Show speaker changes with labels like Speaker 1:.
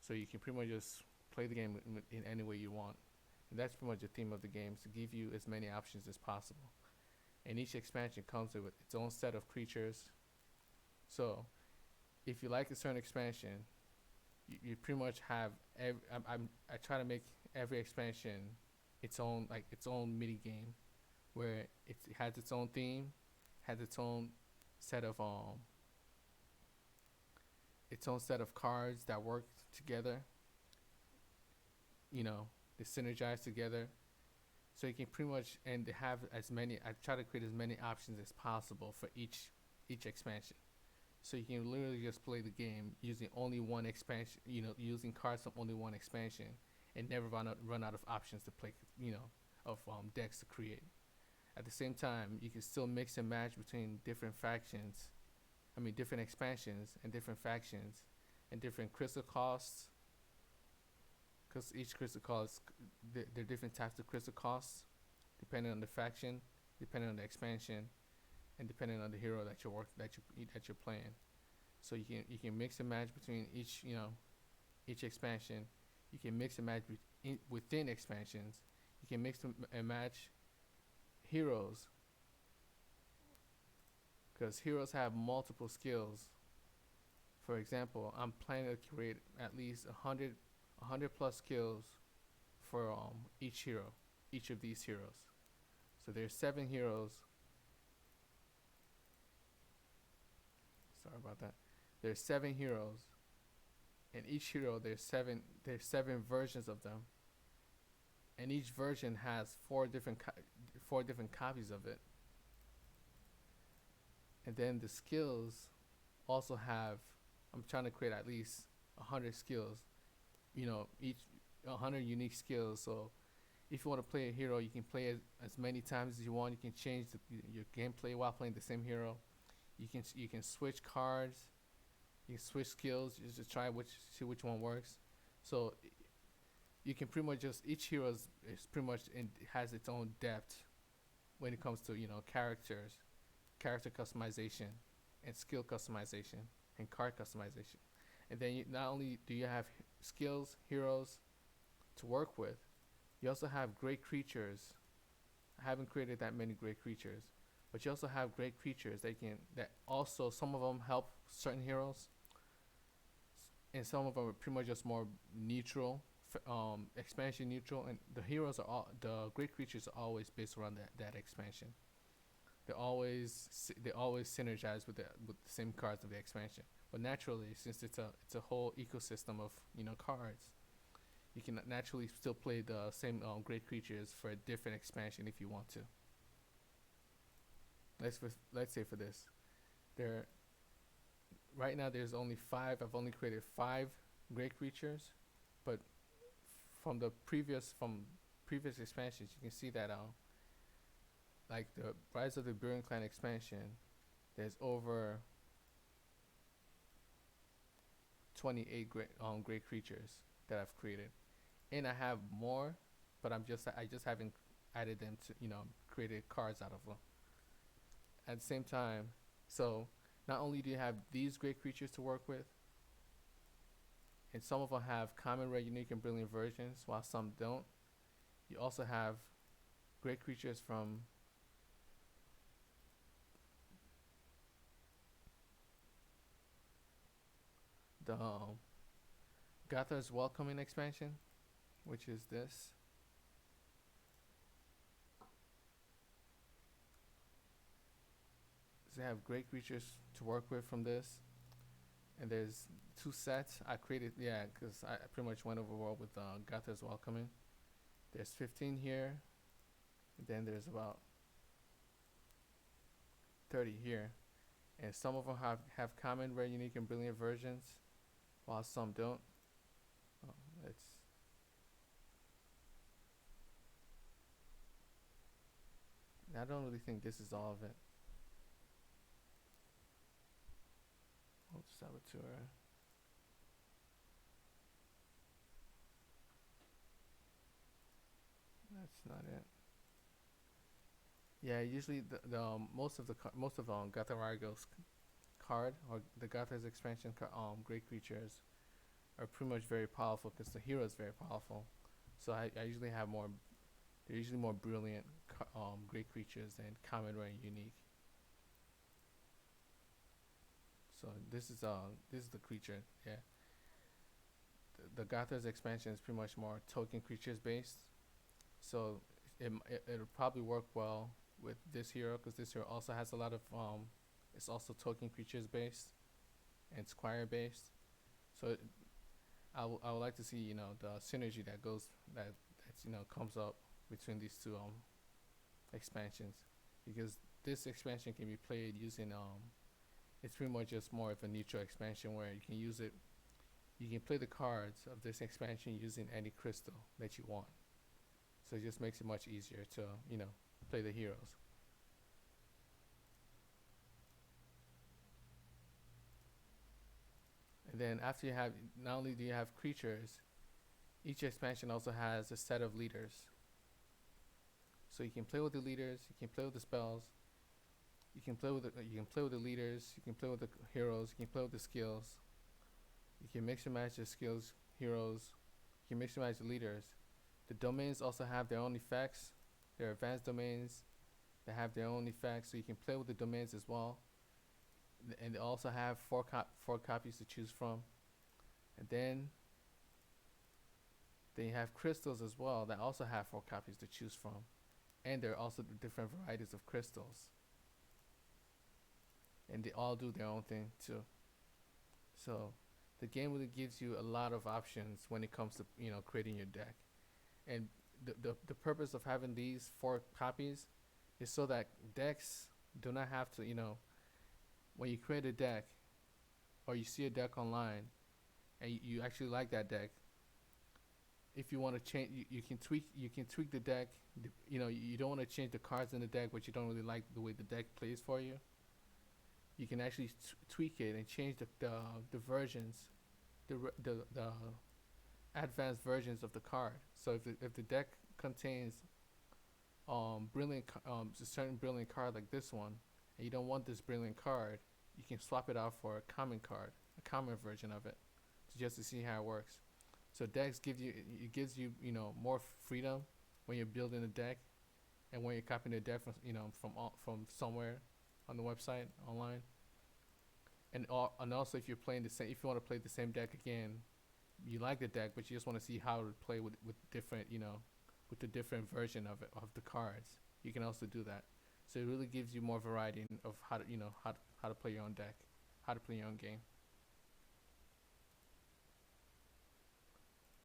Speaker 1: So you can pretty much just play the game in any way you want. And that's pretty much the theme of the game, is to give you as many options as possible. And each expansion comes with its own set of creatures. So if you like a certain expansion, you pretty much have I try to make every expansion its own mini game, where it has its own theme, has set of um its own set of cards that work together. You know, they synergize together, so you can pretty much, and they have as many. I try to create as many options as possible for each expansion, so you can literally just play the game using only one expansion. You know, using cards from only one expansion, and never run out of options to play. You know, of decks to create. At the same time, you can still mix and match between different factions. I mean, different expansions and different factions, and different crystal costs. Because each crystal cost, there are different types of crystal costs, depending on the faction, depending on the expansion, and depending on the hero that you're playing. So you can mix and match between each expansion. You can mix and match within expansions. You can mix and match heroes, because heroes have multiple skills. For example, I'm planning to create at least 100 plus skills for each hero, each of these heroes. So there's 7 heroes. Sorry about that. There's 7 heroes, and each hero there's 7 versions of them, and each version has four different copies of it. And then the skills also have. I'm trying to create at least 100 skills. Each 100 unique skills. So if you want to play a hero, you can play it as many times as you want. You can change your gameplay while playing the same hero. You can switch cards. You can switch skills just to see which one works. So you can pretty much just each hero is pretty much has its own depth when it comes to character customization, and skill customization, and card customization. And then not only do you have skills, heroes to work with, you also have great creatures. I haven't created that many great creatures, but you also have great creatures that also, some of them help certain heroes, and some of them are pretty much just more neutral, expansion neutral, and the great creatures are always based around that expansion. They always synergize with the same cards of the expansion. But naturally, since it's a whole ecosystem of cards, you can naturally still play the same great creatures for a different expansion if you want to. Let's say for this, there right now there's only 5. I've only created 5 great creatures, but from previous expansions, you can see that like the Rise of the Burning Clan expansion, there's over 28 great creatures that I've created, and I have more, but I just haven't added them to created cards out of them. At the same time, so not only do you have these great creatures to work with, and some of them have common, rare, unique, and brilliant versions, while some don't. You also have great creatures from the Gotha's Welcoming expansion, which is this. So they have great creatures to work with from this. And there's 2 sets I created, yeah, because I pretty much went overboard with Gotha's Welcoming. There's 15 here, and then there's about 30 here. And some of them have common, rare, unique, and brilliant versions, while some don't. Oh, it's I don't really think this is all of it. Old Saboteur. That's not it. Yeah, usually most of Gotha Vargo's card, or the Gotha's expansion great creatures, are pretty much very powerful because the hero is very powerful. So I usually have more. They're usually more brilliant, great creatures than common, rare, and unique. So this is the creature. Yeah, the Godwrath expansion is pretty much more token creatures based. So it'll probably work well with this hero because this hero also has a lot of it's also token creatures based and squire based. So I would like to see the synergy that goes that's comes up between these two expansions, because this expansion can be played using it's pretty much just more of a neutral expansion where you can use it. You can play the cards of this expansion using any crystal that you want. So it just makes it much easier to play the heroes. And then after you have, not only do you have creatures, each expansion also has a set of leaders. So you can play with the leaders, you can play with the spells, you can play with the leaders, you can play with the heroes, you can play with the skills. You can mix and match the skills, heroes. You can mix and match the leaders. The domains also have their own effects. They're advanced domains that have their own effects, so you can play with the domains as well. And they also have four copies to choose from. And then they have crystals as well that also have 4 copies to choose from. And there are also different varieties of crystals. And they all do their own thing too. So the game really gives you a lot of options when it comes to creating your deck. And the purpose of having these 4 copies is so that decks do not have to when you create a deck or you see a deck online and you actually like that deck, if you want to change, you can tweak the deck. You don't want to change the cards in the deck, but you don't really like the way the deck plays for you. You can actually tweak it and change the versions, the advanced versions of the card. So if the deck contains a certain brilliant card like this one, and you don't want this brilliant card, you can swap it out for a common card, a common version of it, just to see how it works. So decks gives you more freedom when you're building a deck, and when you're copying the deck from somewhere on the website online. And also if you're playing if you want to play the same deck again, you like the deck, but you just want to see how to play with different with the different version of the cards, you can also do that. So it really gives you more variety of how to how to play your own deck, how to play your own game.